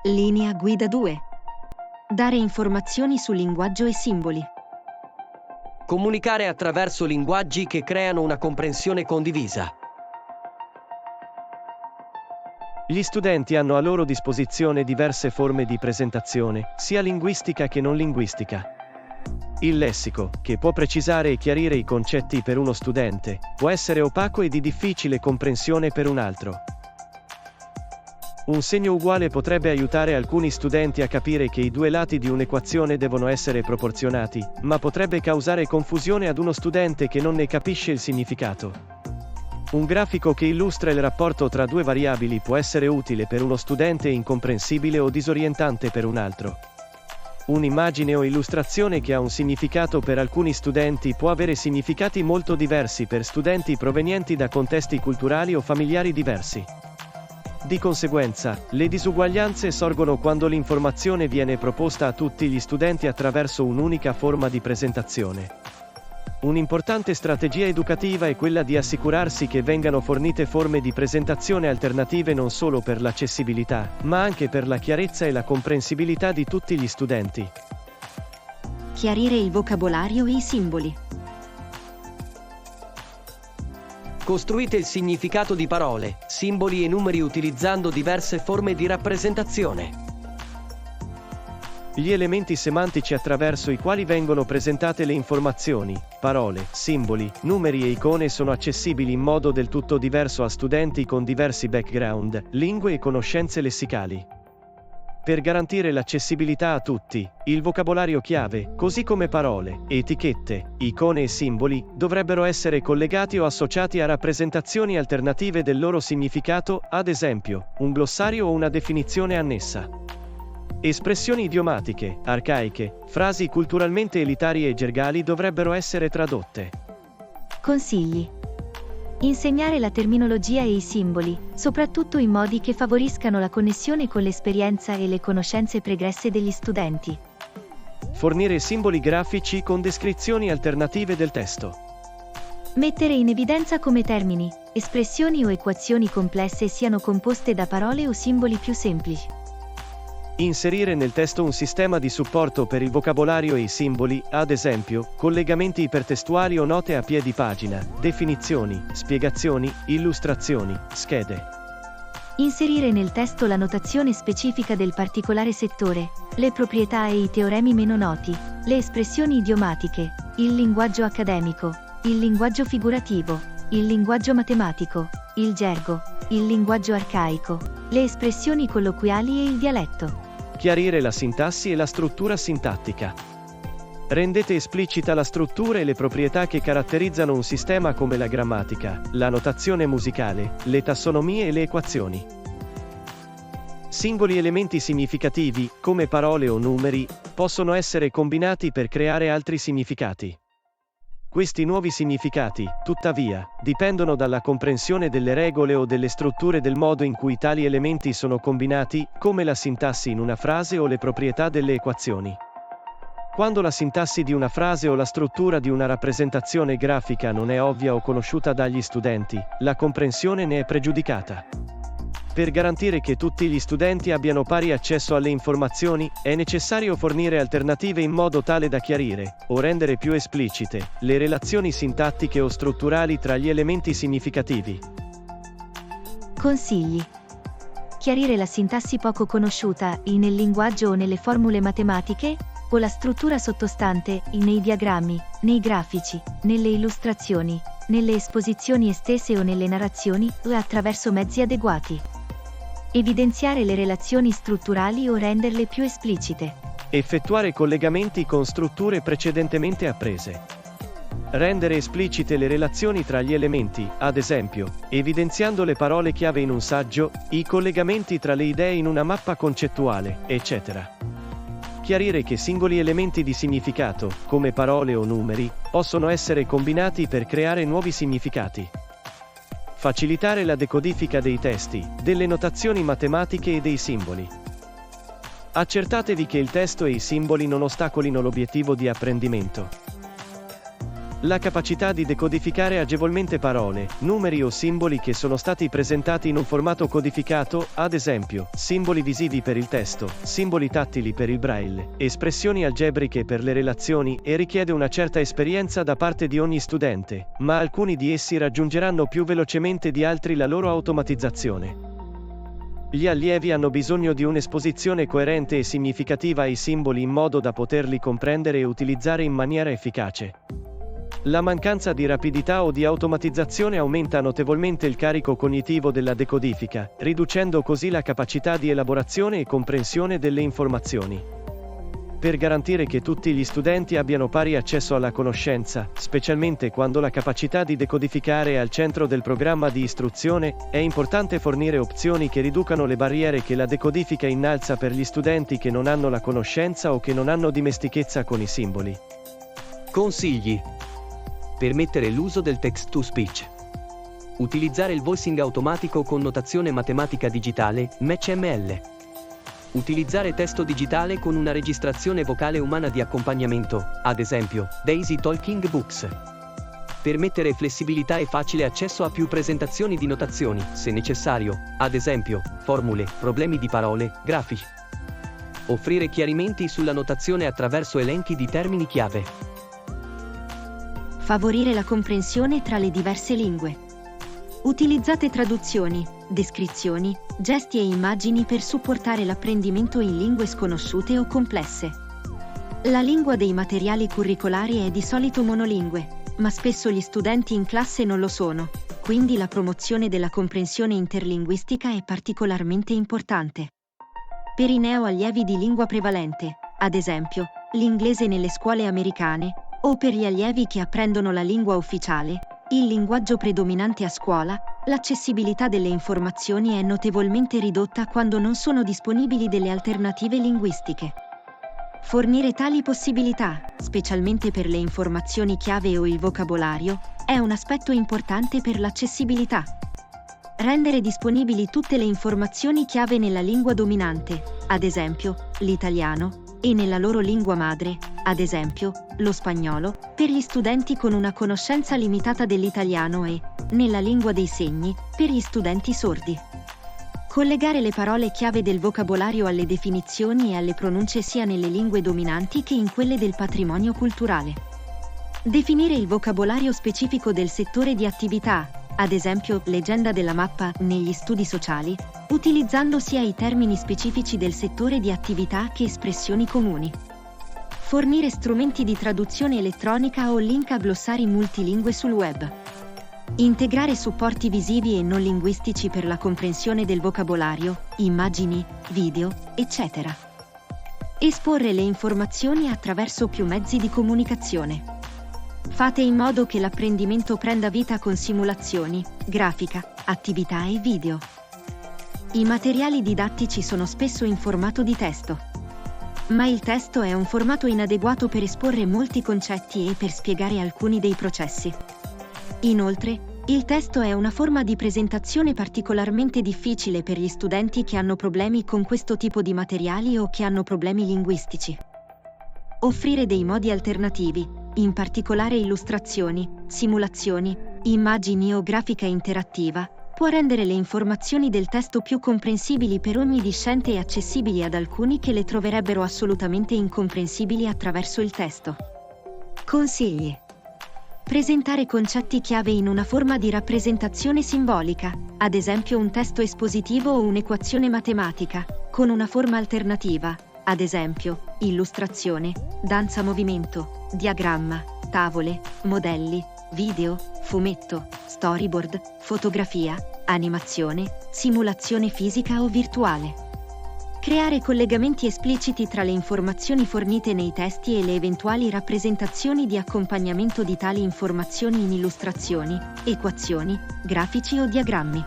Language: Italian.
Linea guida 2. Dare informazioni su linguaggio e simboli. Comunicare attraverso linguaggi che creano una comprensione condivisa. Gli studenti hanno a loro disposizione diverse forme di presentazione, sia linguistica che non linguistica. Il lessico, che può precisare e chiarire i concetti per uno studente, può essere opaco e di difficile comprensione per un altro. Un segno uguale potrebbe aiutare alcuni studenti a capire che i due lati di un'equazione devono essere proporzionati, ma potrebbe causare confusione ad uno studente che non ne capisce il significato. Un grafico che illustra il rapporto tra due variabili può essere utile per uno studente e incomprensibile o disorientante per un altro. Un'immagine o illustrazione che ha un significato per alcuni studenti può avere significati molto diversi per studenti provenienti da contesti culturali o familiari diversi. Di conseguenza, le disuguaglianze sorgono quando l'informazione viene proposta a tutti gli studenti attraverso un'unica forma di presentazione. Un'importante strategia educativa è quella di assicurarsi che vengano fornite forme di presentazione alternative non solo per l'accessibilità, ma anche per la chiarezza e la comprensibilità di tutti gli studenti. Chiarire il vocabolario e i simboli. Costruite il significato di parole, simboli e numeri utilizzando diverse forme di rappresentazione. Gli elementi semantici attraverso i quali vengono presentate le informazioni, parole, simboli, numeri e icone sono accessibili in modo del tutto diverso a studenti con diversi background, lingue e conoscenze lessicali. Per garantire l'accessibilità a tutti, il vocabolario chiave, così come parole, etichette, icone e simboli, dovrebbero essere collegati o associati a rappresentazioni alternative del loro significato, ad esempio, un glossario o una definizione annessa. Espressioni idiomatiche, arcaiche, frasi culturalmente elitarie e gergali dovrebbero essere tradotte. Consigli. Insegnare la terminologia e i simboli, soprattutto in modi che favoriscano la connessione con l'esperienza e le conoscenze pregresse degli studenti. Fornire simboli grafici con descrizioni alternative del testo. Mettere in evidenza come termini, espressioni o equazioni complesse siano composte da parole o simboli più semplici. Inserire nel testo un sistema di supporto per il vocabolario e i simboli, ad esempio, collegamenti ipertestuali o note a piedi pagina, definizioni, spiegazioni, illustrazioni, schede. Inserire nel testo la notazione specifica del particolare settore, le proprietà e i teoremi meno noti, le espressioni idiomatiche, il linguaggio accademico, il linguaggio figurativo, il linguaggio matematico, il gergo, il linguaggio arcaico, le espressioni colloquiali e il dialetto. Chiarire la sintassi e la struttura sintattica. Rendete esplicita la struttura e le proprietà che caratterizzano un sistema come la grammatica, la notazione musicale, le tassonomie e le equazioni. Singoli elementi significativi, come parole o numeri, possono essere combinati per creare altri significati. Questi nuovi significati, tuttavia, dipendono dalla comprensione delle regole o delle strutture del modo in cui tali elementi sono combinati, come la sintassi in una frase o le proprietà delle equazioni. Quando la sintassi di una frase o la struttura di una rappresentazione grafica non è ovvia o conosciuta dagli studenti, la comprensione ne è pregiudicata. Per garantire che tutti gli studenti abbiano pari accesso alle informazioni, è necessario fornire alternative in modo tale da chiarire, o rendere più esplicite, le relazioni sintattiche o strutturali tra gli elementi significativi. Consigli. Chiarire la sintassi poco conosciuta, nel linguaggio o nelle formule matematiche, o la struttura sottostante, nei diagrammi, nei grafici, nelle illustrazioni, nelle esposizioni estese o nelle narrazioni, o attraverso mezzi adeguati. Evidenziare le relazioni strutturali o renderle più esplicite. Effettuare collegamenti con strutture precedentemente apprese. Rendere esplicite le relazioni tra gli elementi, ad esempio, evidenziando le parole chiave in un saggio, i collegamenti tra le idee in una mappa concettuale, eccetera. Chiarire che singoli elementi di significato, come parole o numeri, possono essere combinati per creare nuovi significati. Facilitare la decodifica dei testi, delle notazioni matematiche e dei simboli. Accertatevi che il testo e i simboli non ostacolino l'obiettivo di apprendimento. La capacità di decodificare agevolmente parole, numeri o simboli che sono stati presentati in un formato codificato, ad esempio, simboli visivi per il testo, simboli tattili per il braille, espressioni algebriche per le relazioni, e richiede una certa esperienza da parte di ogni studente, ma alcuni di essi raggiungeranno più velocemente di altri la loro automatizzazione. Gli allievi hanno bisogno di un'esposizione coerente e significativa ai simboli in modo da poterli comprendere e utilizzare in maniera efficace. La mancanza di rapidità o di automatizzazione aumenta notevolmente il carico cognitivo della decodifica, riducendo così la capacità di elaborazione e comprensione delle informazioni. Per garantire che tutti gli studenti abbiano pari accesso alla conoscenza, specialmente quando la capacità di decodificare è al centro del programma di istruzione, è importante fornire opzioni che riducano le barriere che la decodifica innalza per gli studenti che non hanno la conoscenza o che non hanno dimestichezza con i simboli. Consigli: permettere l'uso del text-to-speech. Utilizzare il voicing automatico con notazione matematica digitale, MatchML. Utilizzare testo digitale con una registrazione vocale umana di accompagnamento, ad esempio, Daisy Talking Books. Permettere flessibilità e facile accesso a più presentazioni di notazioni, se necessario, ad esempio, formule, problemi di parole, grafici. Offrire chiarimenti sulla notazione attraverso elenchi di termini chiave. Favorire la comprensione tra le diverse lingue. Utilizzate traduzioni, descrizioni, gesti e immagini per supportare l'apprendimento in lingue sconosciute o complesse. La lingua dei materiali curricolari è di solito monolingue, ma spesso gli studenti in classe non lo sono, quindi la promozione della comprensione interlinguistica è particolarmente importante. Per i neo-allievi di lingua prevalente, ad esempio, l'inglese nelle scuole americane, o per gli allievi che apprendono la lingua ufficiale, il linguaggio predominante a scuola, l'accessibilità delle informazioni è notevolmente ridotta quando non sono disponibili delle alternative linguistiche. Fornire tali possibilità, specialmente per le informazioni chiave o il vocabolario, è un aspetto importante per l'accessibilità. Rendere disponibili tutte le informazioni chiave nella lingua dominante, ad esempio, l'italiano, e nella loro lingua madre, ad esempio, lo spagnolo, per gli studenti con una conoscenza limitata dell'italiano e, nella lingua dei segni, per gli studenti sordi. Collegare le parole chiave del vocabolario alle definizioni e alle pronunce sia nelle lingue dominanti che in quelle del patrimonio culturale. Definire il vocabolario specifico del settore di attività, ad esempio leggenda della mappa negli studi sociali, utilizzando sia i termini specifici del settore di attività che espressioni comuni. Fornire strumenti di traduzione elettronica o link a glossari multilingue sul web. Integrare supporti visivi e non linguistici per la comprensione del vocabolario, immagini, video, eccetera. Esporre le informazioni attraverso più mezzi di comunicazione. Fate in modo che l'apprendimento prenda vita con simulazioni, grafica, attività e video. I materiali didattici sono spesso in formato di testo. Ma il testo è un formato inadeguato per esporre molti concetti e per spiegare alcuni dei processi. Inoltre, il testo è una forma di presentazione particolarmente difficile per gli studenti che hanno problemi con questo tipo di materiali o che hanno problemi linguistici. Offrire dei modi alternativi, in particolare illustrazioni, simulazioni, immagini o grafica interattiva, può rendere le informazioni del testo più comprensibili per ogni discente e accessibili ad alcuni che le troverebbero assolutamente incomprensibili attraverso il testo. Consigli: presentare concetti chiave in una forma di rappresentazione simbolica, ad esempio un testo espositivo o un'equazione matematica, con una forma alternativa, ad esempio, illustrazione, danza-movimento, diagramma, tavole, modelli, video, fumetto, storyboard, fotografia, animazione, simulazione fisica o virtuale. Creare collegamenti espliciti tra le informazioni fornite nei testi e le eventuali rappresentazioni di accompagnamento di tali informazioni in illustrazioni, equazioni, grafici o diagrammi.